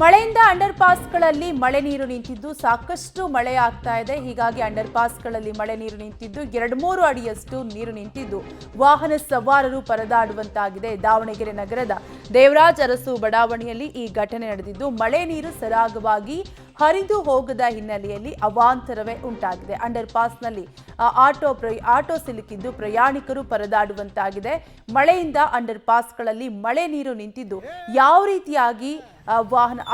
ಮಳೆಯಿಂದ ಅಂಡರ್ ಪಾಸ್ಗಳಲ್ಲಿ ಮಳೆ ನೀರು ನಿಂತಿದ್ದು ಸಾಕಷ್ಟು ಮಳೆ ಆಗ್ತಾ ಇದೆ. ಹೀಗಾಗಿ ಅಂಡರ್ ಪಾಸ್ಗಳಲ್ಲಿ ಮಳೆ ನೀರು ನಿಂತಿದ್ದು 2-3 ಅಡಿಯಷ್ಟು ನೀರು ನಿಂತಿದ್ದು ವಾಹನ ಸವಾರರು ಪರದಾಡುವಂತಾಗಿದೆ. ದಾವಣಗೆರೆ ನಗರದ ದೇವರಾಜ ಅರಸು ಬಡಾವಣೆಯಲ್ಲಿ ಈ ಘಟನೆ ನಡೆದಿದ್ದು ಮಳೆ ನೀರು ಸರಾಗವಾಗಿ ಹರಿದು ಹೋಗದ ಹಿನ್ನೆಲೆಯಲ್ಲಿ ಅವಾಂತರವೇ ಉಂಟಾಗಿದೆ. ಅಂಡರ್ ಪಾಸ್ನಲ್ಲಿ ಆಟೋ ಸಿಲುಕಿದ್ದು ಪ್ರಯಾಣಿಕರು ಪರದಾಡುವಂತಾಗಿದೆ. ಮಳೆಯಿಂದ ಅಂಡರ್ ಪಾಸ್ಗಳಲ್ಲಿ ಮಳೆ ನೀರು ನಿಂತಿದ್ದು ಯಾವ ರೀತಿಯಾಗಿ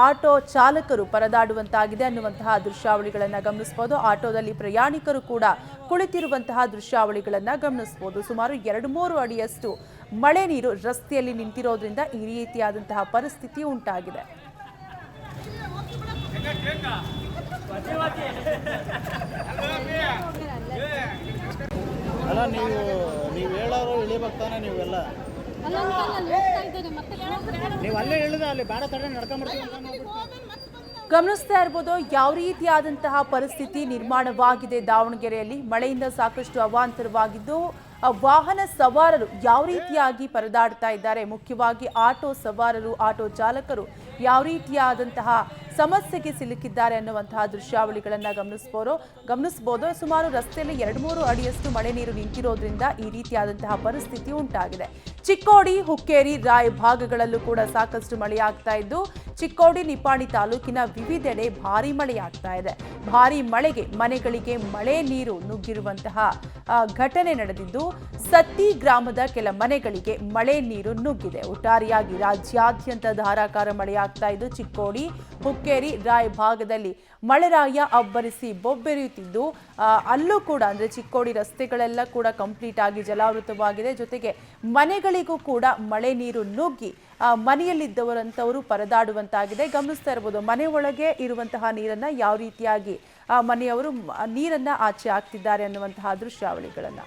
ಆಟೋ ಚಾಲಕರು ಪರದಾಡುವಂತಾಗಿದೆ ಅನ್ನುವಂತಹ ದೃಶ್ಯಾವಳಿಗಳನ್ನು ಗಮನಿಸಬಹುದು. ಆಟೋದಲ್ಲಿ ಪ್ರಯಾಣಿಕರು ಕೂಡ ಕುಳಿತಿರುವಂತಹ ದೃಶ್ಯಾವಳಿಗಳನ್ನು ಗಮನಿಸಬಹುದು. ಸುಮಾರು 2-3 ಅಡಿಯಷ್ಟು ಮಳೆ ನೀರು ರಸ್ತೆಯಲ್ಲಿ ನಿಂತಿರೋದ್ರಿಂದ ಈ ರೀತಿಯಾದಂತಹ ಪರಿಸ್ಥಿತಿ ಉಂಟಾಗಿದೆ. ಅಲ್ಲ ನೀವು ಹೇಳೋರು ಇಳಿಬೇಕಾನೆ ನೀವೆಲ್ಲ ನೀವು ಅಲ್ಲೇ ಹೇಳಿದ ಅಲ್ಲಿ ಬೇಡ ತಡೆ ನಡ್ಕೊಂಡ್ಬರ್ತೀವಿ ಗಮನಿಸ್ತಾ ಇರಬಹುದು ಯಾವ ರೀತಿಯಾದಂತಹ ಪರಿಸ್ಥಿತಿ ನಿರ್ಮಾಣವಾಗಿದೆ. ದಾವಣಗೆರೆಯಲ್ಲಿ ಮಳೆಯಿಂದ ಸಾಕಷ್ಟು ಅವಾಂತರವಾಗಿದ್ದು ವಾಹನ ಸವಾರರು ಯಾವ ರೀತಿಯಾಗಿ ಪರದಾಡ್ತಾ ಇದ್ದಾರೆ, ಮುಖ್ಯವಾಗಿ ಆಟೋ ಸವಾರರು ಆಟೋ ಚಾಲಕರು ಯಾವ ರೀತಿಯಾದಂತಹ ಸಮಸ್ಯೆಗೆ ಸಿಲುಕಿದ್ದಾರೆ ಅನ್ನುವಂತಹ ದೃಶ್ಯಾವಳಿಗಳನ್ನು ಗಮನಿಸಬಹುದು. ಸುಮಾರು ರಸ್ತೆಯಲ್ಲಿ 2-3 ಅಡಿಯಷ್ಟು ಮಳೆ ನೀರು ನಿಂತಿರೋದ್ರಿಂದ ಈ ರೀತಿಯಾದಂತಹ ಪರಿಸ್ಥಿತಿ ಉಂಟಾಗಿದೆ. ಚಿಕ್ಕೋಡಿ, ಹುಕ್ಕೇರಿ, ರಾಯ್ ಭಾಗಗಳಲ್ಲೂ ಕೂಡ ಸಾಕಷ್ಟು ಮಳೆಯಾಗ್ತಾ ಇದ್ದು ಚಿಕ್ಕೋಡಿ, ನಿಪ್ಪಾಣಿ ತಾಲೂಕಿನ ವಿವಿಧೆಡೆ ಭಾರಿ ಮಳೆಯಾಗ್ತಾ ಇದೆ. ಭಾರಿ ಮಳೆಗೆ ಮನೆಗಳಿಗೆ ಮಳೆ ನೀರು ನುಗ್ಗಿರುವಂತಹ ಘಟನೆ ನಡೆದಿದ್ದು ಸತ್ತಿ ಗ್ರಾಮದ ಕೆಲ ಮನೆಗಳಿಗೆ ಮಳೆ ನೀರು ನುಗ್ಗಿದೆ. ಒಟ್ಟಾರೆಯಾಗಿ ರಾಜ್ಯಾದ್ಯಂತ ಧಾರಾಕಾರ ಮಳೆಯಾಗ್ತಾ ಇದ್ದು ಚಿಕ್ಕೋಡಿ, ಹುಕ್ಕೇರಿ, ರಾಯ್ ಭಾಗದಲ್ಲಿ ಮಳೆರಾಯ ಅಬ್ಬರಿಸಿ ಬೊಬ್ಬೆರೆಯುತ್ತಿದ್ದು ಅಲ್ಲೂ ಕೂಡ ಅಂದ್ರೆ ಚಿಕ್ಕೋಡಿ ರಸ್ತೆಗಳೆಲ್ಲ ಕೂಡ ಕಂಪ್ಲೀಟ್ ಆಗಿ ಜಲಾವೃತವಾಗಿದೆ. ಜೊತೆಗೆ ಮನೆಗಳಿಗೂ ಕೂಡ ಮಳೆ ನೀರು ನುಗ್ಗಿ ಮನೆಯಲ್ಲಿದ್ದವರಂತವರು ಪರದಾಡುವಂತಾಗಿದೆ. ಗಮನಿಸ್ತಾ ಇರಬಹುದು ಮನೆ ಒಳಗೆ ಇರುವಂತಹ ನೀರನ್ನ ಯಾವ ರೀತಿಯಾಗಿ ಮನೆಯವರು ನೀರನ್ನ ಆಚೆ ಹಾಕ್ತಿದ್ದಾರೆ ಅನ್ನುವಂತಹ ದೃಶ್ಯಾವಳಿಗಳನ್ನ.